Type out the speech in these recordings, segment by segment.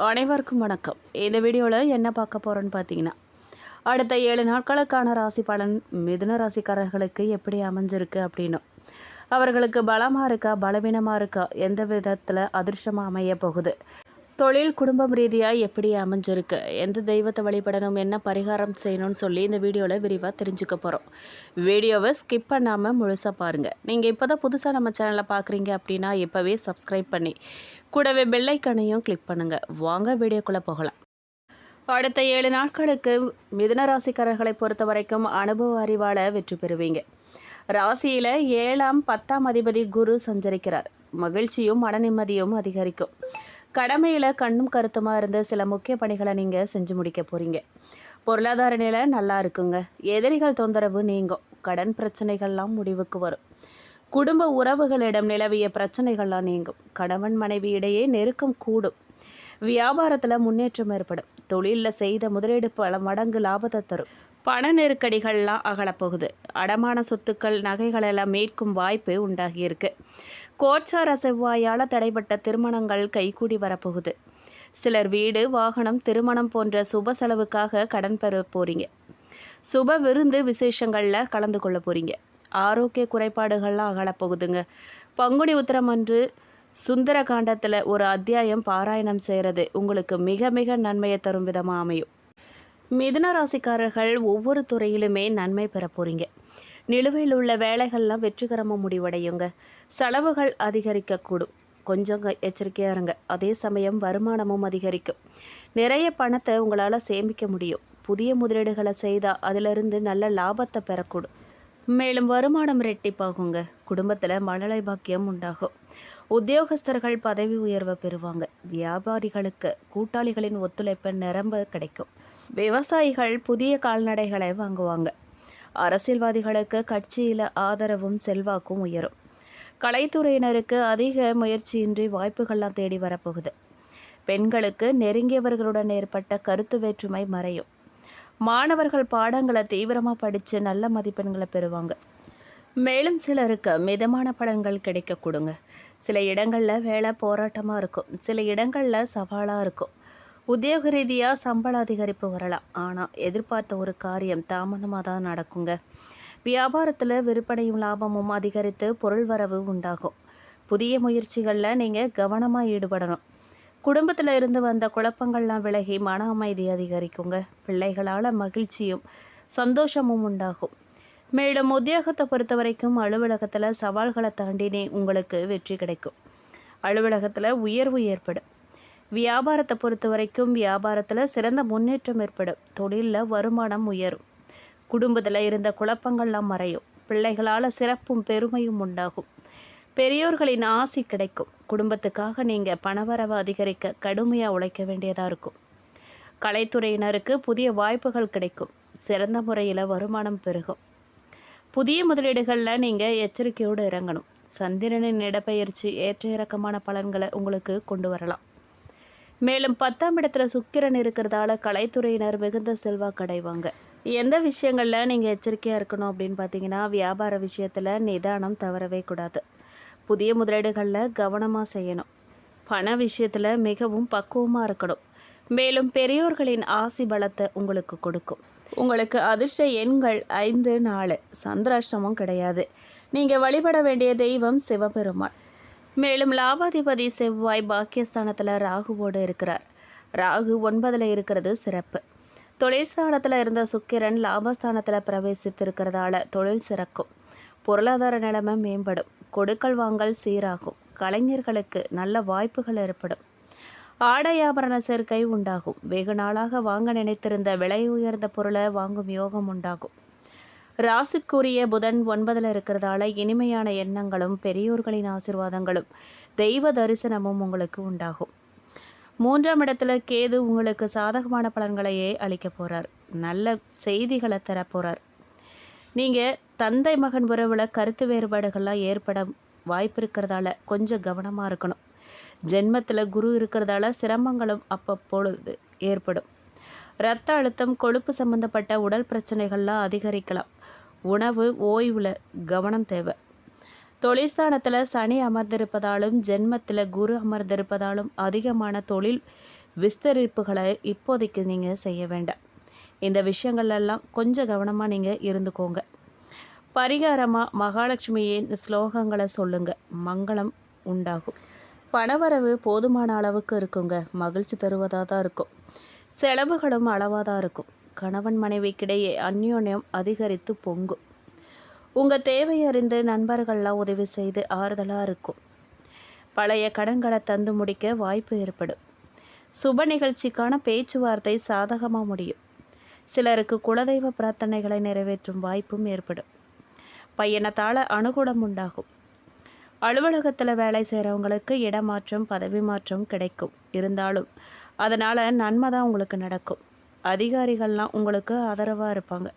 அனைவருக்கும் வணக்கம். இந்த வீடியோவில் என்ன பார்க்க போகிறோன்னு பார்த்தீங்கன்னா, அடுத்த 7 நாட்களுக்கான ராசி பலன் மிதுன ராசிக்காரர்களுக்கு எப்படி அமைஞ்சிருக்கு அப்படின்னும், அவர்களுக்கு பலமாக இருக்கா பலவீனமாக இருக்கா, எந்த விதத்தில் அதிர்ஷ்டமாக அமைய போகுது, தொழில் குடும்பம் ரீதியாக எப்படி அமைஞ்சிருக்கு, எந்த தெய்வத்தை வழிபடணும், என்ன பரிகாரம் செய்யணும்னு சொல்லி இந்த வீடியோவில் விரிவாக தெரிஞ்சுக்க போகிறோம். வீடியோவை ஸ்கிப் பண்ணாமல் முழுசாக பாருங்கள். நீங்கள் இப்போ தான் புதுசாக நம்ம சேனலை பார்க்குறீங்க அப்படின்னா இப்போவே சப்ஸ்கிரைப் பண்ணி கூடவே பெல்லைக்கனையும் கிளிக் பண்ணுங்கள். வாங்க வீடியோக்குள்ளே போகலாம். அடுத்த 7 நாட்களுக்கு மிதுன ராசிக்காரர்களை பொறுத்த வரைக்கும் அனுபவ அறிவால் வெற்றி பெறுவீங்க. ராசியில் 7ஆம் 10ஆம் அதிபதி குரு சஞ்சரிக்கிறார். மகிழ்ச்சியும் மன நிம்மதியும் அதிகரிக்கும். கடமையில் கண்ணும் கருத்துமாக இருந்த சில முக்கிய பணிகளை நீங்கள் செஞ்சு முடிக்க போகிறீங்க. பொருளாதார நிலை நல்லா இருக்குங்க. எதிரிகள் தொந்தரவு நீங்கும். கடன் பிரச்சனைகள்லாம் முடிவுக்கு வரும். குடும்ப உறவுகளிடம் நிலவிய பிரச்சனைகள்லாம் நீங்கும். கணவன் மனைவி இடையே நெருக்கம் கூடும். வியாபாரத்தில் முன்னேற்றம் ஏற்படும். தொழிலில் செய்த முதலீடு பல மடங்கு லாபத்தை தரும். பண நெருக்கடிகள்லாம் அகலப்போகுது. அடமான சொத்துக்கள் நகைகளெல்லாம் மீட்கும் வாய்ப்பு உண்டாகியிருக்கு. கோச்சார செவ்வாயால் தடைப்பட்ட திருமணங்கள் கைகூடி வரப்போகுது. சிலர் வீடு வாகனம் திருமணம் போன்ற சுப செலவுக்காக கடன் பெற போகிறீங்க. சுப விருந்து விசேஷங்களில் கலந்து கொள்ள போகிறீங்க. ஆரோக்கிய குறைபாடுகள்லாம் அகலப்போகுதுங்க. பங்குனி உத்திரம் அன்று சுந்தர காண்டத்தில் ஒரு அத்தியாயம் பாராயணம் செய்கிறது உங்களுக்கு மிக மிக நன்மையை தரும் விதமாக அமையும். மிதுன ராசிக்காரர்கள் ஒவ்வொரு துறையிலுமே நன்மை பெற போகிறீங்க. நிலுவையில் உள்ள வேலைகள்லாம் வெற்றிகரமாக முடிவடையுங்க. செலவுகள் அதிகரிக்கக்கூடும். கொஞ்சம் எச்சரிக்கையாக இருங்க. அதே சமயம் வருமானமும் அதிகரிக்கும். நிறைய பணத்தை உங்களால் சேமிக்க முடியும். புதிய முதலீடுகளை செய்தால் அதிலிருந்து நல்ல லாபத்தை பெறக்கூடும். மேலும் வருமானம் ரெட்டிப்பாகுங்க. குடும்பத்தில் மழலை பாக்கியம் உண்டாகும். உத்தியோகஸ்தர்கள் பதவி உயர்வை பெறுவாங்க. வியாபாரிகளுக்கு கூட்டாளிகளின் ஒத்துழைப்பு நிரம்ப கிடைக்கும். விவசாயிகள் புதிய கால்நடைகளை வாங்குவாங்க. அரசியல்வாதிகளுக்கு கட்சியில் ஆதரவும் செல்வாக்கும் உயரும். கலைத்துறையினருக்கு அதிக முயற்சியின்றி வாய்ப்புகள்லாம் தேடி வரப்போகுது. பெண்களுக்கு நெருங்கியவர்களுடன் ஏற்பட்ட கருத்து வேற்றுமை மறையும். மாணவர்கள் பாடங்களை தீவிரமாக படித்து நல்ல மதிப்பெண்களை பெறுவாங்க. மேலும் சிலருக்கு மிதமான பலன்கள் கிடைக்க கொடுங்க. சில இடங்களில் வேலை போராட்டமாக இருக்கும். சில இடங்களில் சவாலாக இருக்கும். உத்தியோக ரீதியாக சம்பள அதிகரிப்பு வரலாம். ஆனால் எதிர்பார்த்த ஒரு காரியம் தாமதமாக தான் நடக்குங்க. வியாபாரத்தில் விற்பனையும் லாபமும் அதிகரித்து பொருள் வரவு உண்டாகும். புதிய முயற்சிகளில் நீங்கள் கவனமாக ஈடுபடணும். குடும்பத்தில் இருந்து வந்த குழப்பங்கள்லாம் விலகி மன அமைதி அதிகரிக்குங்க. பிள்ளைகளால் மகிழ்ச்சியும் சந்தோஷமும் உண்டாகும். மேலும் உத்தியோகத்தை பொறுத்த வரைக்கும் அலுவலகத்தில் சவால்களை தாண்டினே உங்களுக்கு வெற்றி கிடைக்கும். அலுவலகத்தில் உயர்வு ஏற்படும். வியாபாரத்தை பொறுத்த வரைக்கும் வியாபாரத்தில் சிறந்த முன்னேற்றம் ஏற்படும். தொழிலில் வருமானம் உயரும். குடும்பத்தில் இருந்த குழப்பங்கள்லாம் மறையும். பிள்ளைகளால் சிறப்பும் பெருமையும் உண்டாகும். பெரியோர்களின் ஆசி கிடைக்கும். குடும்பத்துக்காக நீங்கள் பணவரவை அதிகரிக்க கடுமையாக உழைக்க வேண்டியதாக இருக்கும். கலைத்துறையினருக்கு புதிய வாய்ப்புகள் கிடைக்கும். சிறந்த முறையில் வருமானம் பெருகும். புதிய முதலீடுகளில் நீங்கள் எச்சரிக்கையோடு இறங்கணும். சந்திரனின் இடப்பெயர்ச்சி ஏற்ற இறக்கமான பலன்களை உங்களுக்கு கொண்டு வரலாம். மேலும் 10ஆம் இடத்துல சுக்கிரன் இருக்கிறதால கலைத்துறையினர் மிகுந்த செல்வாக்கு அடைவாங்க. எந்த விஷயங்களில் நீங்கள் எச்சரிக்கையாக இருக்கணும் அப்படின்னு பார்த்தீங்கன்னா, வியாபார விஷயத்தில் நிதானம் தவறவே கூடாது. புதிய முதலீடுகளில் கவனமாக செய்யணும். பண விஷயத்தில் மிகவும் பக்குவமாக இருக்கணும். மேலும் பெரியோர்களின் ஆசி பலத்தை உங்களுக்கு கொடுக்கும். உங்களுக்கு அதிர்ஷ்ட எண்கள் 5, 4. சந்திராஷ்டமும் கிடையாது. நீங்கள் வழிபட வேண்டிய தெய்வம் சிவபெருமான். மேலும் லாபாதிபதி செவ்வாய் பாக்கியஸ்தானத்தில் ராகுவோடு இருக்கிறார். ராகு 9ல் இருக்கிறது சிறப்பு. தொழில் ஸ்தானத்தில் இருந்த சுக்கிரன் லாபஸ்தானத்தில் பிரவேசித்திருக்கிறதால தொழில் சிறக்கும். பொருளாதார நிலைமை மேம்படும். கொடுக்கல் வாங்கல் சீராகும். கலைஞர்களுக்கு நல்ல வாய்ப்புகள் ஏற்படும். ஆடை ஆபரண சேர்க்கை உண்டாகும். வெகு நாளாக வாங்க நினைத்திருந்த விலை உயர்ந்த பொருளை வாங்கும் யோகம் உண்டாகும். ராசிக்குரிய புதன் 9ல் இருக்கிறதால இனிமையான எண்ணங்களும் பெரியோர்களின் ஆசீர்வாதங்களும் தெய்வ தரிசனமும் உங்களுக்கு உண்டாகும். 3ஆம் இடத்துல கேது உங்களுக்கு சாதகமான பலன்களையே அளிக்க போகிறார். நல்ல செய்திகளை தரப்போகிறார். நீங்கள் தந்தை மகன் உறவில் கருத்து வேறுபாடுகள்லாம் ஏற்பட வாய்ப்பு இருக்கிறதால கொஞ்சம் கவனமாக இருக்கணும். ஜென்மத்தில் குரு இருக்கிறதால சிரமங்களும் அப்பப்பொழுது ஏற்படும். இரத்த அழுத்தம் கொழுப்பு சம்பந்தப்பட்ட உடல் பிரச்சனைகள்லாம் அதிகரிக்கலாம். உணவு ஓய்வில் கவனம் தேவை. தொழிற்ஸ்தானத்தில் சனி அமர்ந்திருப்பதாலும் ஜென்மத்தில் குரு அமர்ந்திருப்பதாலும் அதிகமான தொழில் விஸ்தரிப்புகளை இப்போதைக்கு நீங்கள் செய்ய வேண்டாம். இந்த விஷயங்கள்லாம் கொஞ்சம் கவனமாக நீங்கள் இருந்துக்கோங்க. பரிகாரமாக மகாலட்சுமியின் ஸ்லோகங்களை சொல்லுங்கள், மங்களம் உண்டாகும். பணவரவு போதுமான அளவுக்கு இருக்குங்க, மகிழ்ச்சி தருவதாக தான் இருக்கும். செலவுகளும் அளவாக தான் இருக்கும். கணவன் மனைவிக்கிடையே அந்யோன்யம் அதிகரித்து பொங்கும். உங்கள் தேவையறிந்து நண்பர்கள்லாம் உதவி செய்து ஆறுதலாக இருக்கும். பழைய கடன்களை தந்து முடிக்க வாய்ப்பு ஏற்படும். சுப நிகழ்ச்சிக்கான பேச்சுவார்த்தை சாதகமாக முடியும். சிலருக்கு குலதெய்வ பிரார்த்தனைகளை நிறைவேற்றும் வாய்ப்பும் ஏற்படும். பையனத்தால் அனுகூலம் உண்டாகும். அலுவலகத்தில் வேலை செய்கிறவங்களுக்கு இடமாற்றம் பதவி மாற்றம் கிடைக்கும். இருந்தாலும் அதனால் நன்மை தான் உங்களுக்கு நடக்கும். அதிகாரிகள்லாம் உங்களுக்கு ஆதரவாக இருப்பாங்க.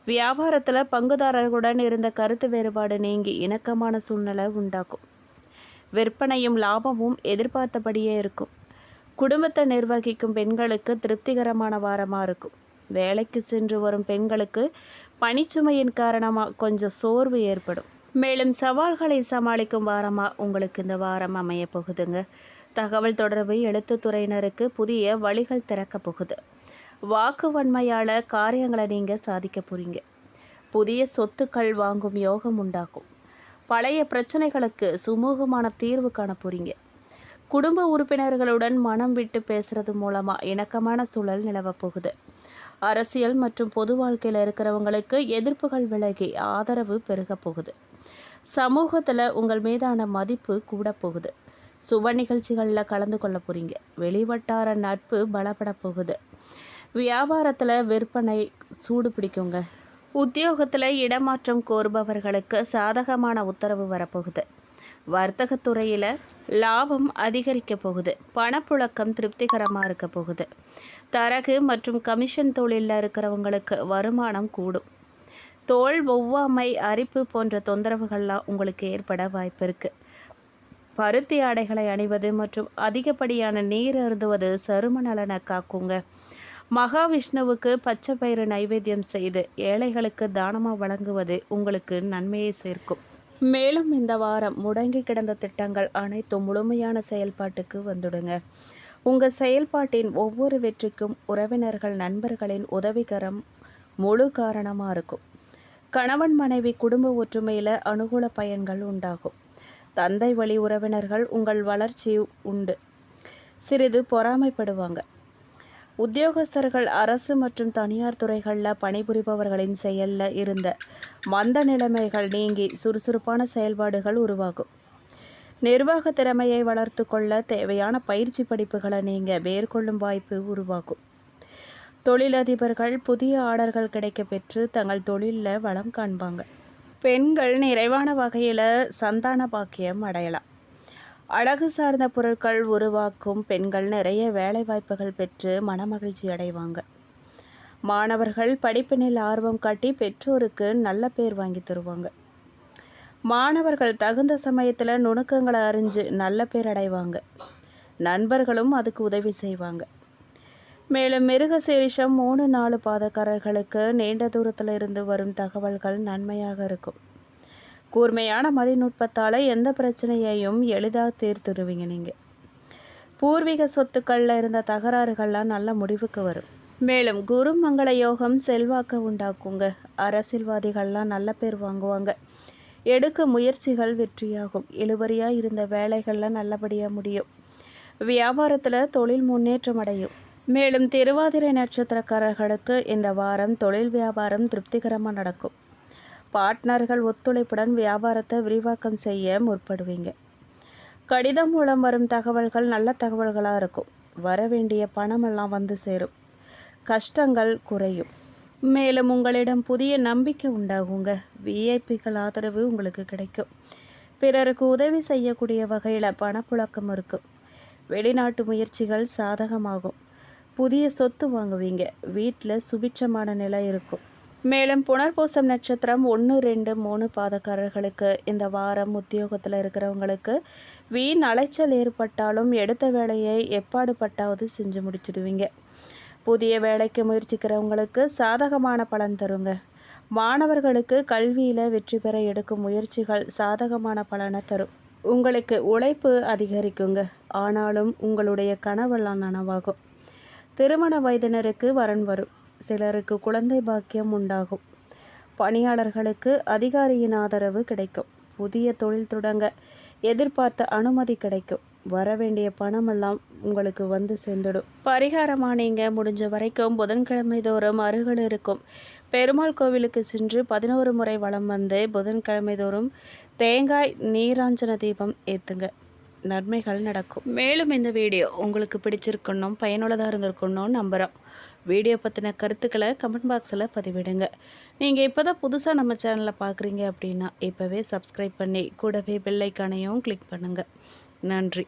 வியாபாரத்தில் பங்குதாரர்களுடன் இருந்த கருத்து வேறுபாடு நீங்கி இணக்கமான சூழ்நிலை உண்டாகும். விற்பனையும் லாபமும் எதிர்பார்த்தபடியே இருக்கும். குடும்பத்தை நிர்வகிக்கும் பெண்களுக்கு திருப்திகரமான வாரமாக இருக்கும். வேலைக்கு சென்று வரும் பெண்களுக்கு பணிச்சுமையின் காரணமாக கொஞ்சம் சோர்வு ஏற்படும். மேலும் சவால்களை சமாளிக்கும் வாரமாக உங்களுக்கு இந்த வாரம் அமைய போகுதுங்க. தகவல் தொடர்பு எழுத்துத்துறையினருக்கு புதிய வழிகள் திறக்க போகுது. வாக்கு வன்மையால் காரியங்களை நீங்கள் சாதிக்க போகிறீங்க. புதிய சொத்துக்கள் வாங்கும் யோகம் உண்டாகும். பழைய பிரச்சனைகளுக்கு சுமூகமான தீர்வு காண போகிறீங்க. குடும்ப உறுப்பினர்களுடன் மனம் விட்டு பேசுறது மூலமாக இணக்கமான சூழல் நிலவ போகுது. அரசியல் மற்றும் பொது வாழ்க்கையில் இருக்கிறவங்களுக்கு எதிர்ப்புகள் விலகி ஆதரவு பெருக போகுது. சமூகத்தில் உங்கள் மீதான மதிப்பு கூட போகுது. சுப நிகழ்ச்சிகளில் கலந்து கொள்ள போகிறீங்க. வெளிவட்டார நட்பு பலப்பட போகுது. வியாபாரத்தில் விற்பனை சூடு பிடிக்குங்க. உத்தியோகத்தில் இடமாற்றம் கோருபவர்களுக்கு சாதகமான உத்தரவு வரப்போகுது. வர்த்தகத்துறையில் லாபம் அதிகரிக்க போகுது. பணப்புழக்கம் திருப்திகரமாக இருக்க போகுது. தரகு மற்றும் கமிஷன் தொழிலில் இருக்கிறவங்களுக்கு வருமானம் கூடும். தோல் ஒவ்வாமை அரிப்பு போன்ற தொந்தரவுகள்லாம் உங்களுக்கு ஏற்பட வாய்ப்பு இருக்குது. பருத்தி ஆடைகளை அணிவது மற்றும் அதிகப்படியான நீர் அருந்துவது சரும நலனை காக்குங்க. மகாவிஷ்ணுவுக்கு பச்சை பயிறு நைவேத்தியம் செய்து ஏழைகளுக்கு தானமாக வழங்குவது உங்களுக்கு நன்மையை சேர்க்கும். மேலும் இந்த வாரம் முடங்கி கிடந்த திட்டங்கள் அனைத்தும் முழுமையான செயல்பாட்டுக்கு வந்துடுங்க. உங்கள் செயல்பாட்டின் ஒவ்வொரு வெற்றிக்கும் உறவினர்கள் நண்பர்களின் உதவிகரம் முழு காரணமாக இருக்கும். கணவன் மனைவி குடும்ப ஒற்றுமையில் அனுகூல பயன்கள் உண்டாகும். தந்தை வழி உறவினர்கள் உங்கள் வளர்ச்சி உண்டு சிறிது பொறாமைப்படுவாங்க. உத்தியோகஸ்தர்கள் அரசு மற்றும் தனியார் துறைகளில் பணிபுரிபவர்களின் செயலில் இருந்த மந்த நிலைமைகள் நீங்கி சுறுசுறுப்பான செயல்பாடுகள் உருவாகும். நிர்வாக திறமையை வளர்த்து கொள்ள தேவையான பயிற்சி படிப்புகளை நீங்கள் மேற்கொள்ளும் வாய்ப்பு உருவாகும். தொழிலதிபர்கள் புதிய ஆர்டர்கள் கிடைக்க பெற்று தங்கள் தொழிலில் வளம் காண்பாங்க. பெண்கள் நிறைவான வகையில் சந்தான பாக்கியம் அடையலாம். அழகு சார்ந்த பொருட்கள் உருவாக்கும் பெண்கள் நிறைய வேலை வாய்ப்புகள் பெற்று மனமகிழ்ச்சி அடைவாங்க. மாணவர்கள் படிப்பினில் ஆர்வம் காட்டி பெற்றோருக்கு நல்ல பேர் வாங்கி தருவாங்க. மாணவர்கள் தகுந்த சமயத்தில் நுணுக்கங்களை அறிஞ்சு நல்ல பேர் அடைவாங்க. நண்பர்களும் அதுக்கு உதவி செய்வாங்க. மேலும் மிருகசீரிஷம் 3-4 பாதக்காரர்களுக்கு நீண்ட தூரத்தில் இருந்து வரும் தகவல்கள் நன்மையாக இருக்கும். கூர்மையான மதிநுட்பத்தால் எந்த பிரச்சனையையும் எளிதாக தீர்த்துடுவீங்க. நீங்கள் பூர்வீக சொத்துக்களில் இருந்த தகராறுகள்லாம் நல்ல முடிவுக்கு வரும். மேலும் குரு மங்கள யோகம் செல்வாக்கு உண்டாக்குங்க. அரசியல்வாதிகள்லாம் நல்ல பேர் வாங்குவாங்க. எடுக்க முயற்சிகள் வெற்றியாகும். இழுபறியாக இருந்த வேலைகள்லாம் நல்லபடியாக முடியும். வியாபாரத்தில் தொழில் முன்னேற்றம் அடையும். மேலும் திருவாதிரை நட்சத்திரக்காரர்களுக்கு இந்த வாரம் தொழில் வியாபாரம் திருப்திகரமாக நடக்கும். பார்ட்னர்கள் ஒத்துழைப்புடன் வியாபாரத்தை விரிவாக்கம் செய்ய முற்படுவீங்க. கடிதம் மூலம் வரும் தகவல்கள் நல்ல தகவல்களாக இருக்கும். வர வேண்டிய பணமெல்லாம் வந்து சேரும். கஷ்டங்கள் குறையும். மேலும் உங்களிடம் புதிய நம்பிக்கை உண்டாகுங்க. விஐபிகள் ஆதரவு உங்களுக்கு கிடைக்கும். பிறருக்கு உதவி செய்யக்கூடிய வகையில் பணப்புழக்கம் இருக்கும். வெளிநாட்டு முயற்சிகள் சாதகமாகும். புதிய சொத்து வாங்குவீங்க. வீட்டில் சுபிட்சமான நிலை இருக்கும். மேலும் புனர்பூசம் நட்சத்திரம் 1, 2, 3 பாதக்காரர்களுக்கு இந்த வாரம் உத்தியோகத்தில் இருக்கிறவங்களுக்கு வீண் அலைச்சல் ஏற்பட்டாலும் எடுத்த வேலையை எப்பாடுபட்டாவது செஞ்சு முடிச்சிடுவீங்க. புதிய வேலைக்கு முயற்சிக்கிறவங்களுக்கு சாதகமான பலன் தருங்க. மாணவர்களுக்கு கல்வியில் வெற்றி பெற எடுக்கும் முயற்சிகள் சாதகமான பலனை தரும். உங்களுக்கு உழைப்பு அதிகரிக்குங்க. ஆனாலும் உங்களுடைய கனவெல்லாம் நனவாகும். திருமண வயதினருக்கு வரன் வரும். சிலருக்கு குழந்தை பாக்கியம் உண்டாகும். பணியாளர்களுக்கு அதிகாரியின் ஆதரவு கிடைக்கும். புதிய தொழில் தொடங்க எதிர்பார்த்த அனுமதி கிடைக்கும். வரவேண்டிய பணமெல்லாம் உங்களுக்கு வந்து சேர்ந்துடும். பரிகாரமாக நீங்கள் முடிஞ்ச வரைக்கும் புதன்கிழமை தோறும் அருகில் இருக்கும் பெருமாள் கோவிலுக்கு சென்று 11 முறை வலம் வந்து புதன்கிழமை தோறும் தேங்காய் நீராஞ்சன தீபம் ஏற்றுங்க. நன்மைகள் நடக்கும். மேலும் இந்த வீடியோ உங்களுக்கு பிடிச்சிருக்கணும், பயனுள்ளதாக இருந்திருக்கணும் நம்புகிறோம். வீடியோ பற்றின கருத்துக்களை கமெண்ட் பாக்ஸில் பதிவிடுங்க. நீங்கள் இப்போ தான் புதுசாக நம்ம சேனலை பார்க்குறீங்க அப்படின்னா இப்போவே சப்ஸ்கிரைப் பண்ணி கூடவே பெல் ஐக்கானையும் கிளிக் பண்ணுங்கள். நன்றி.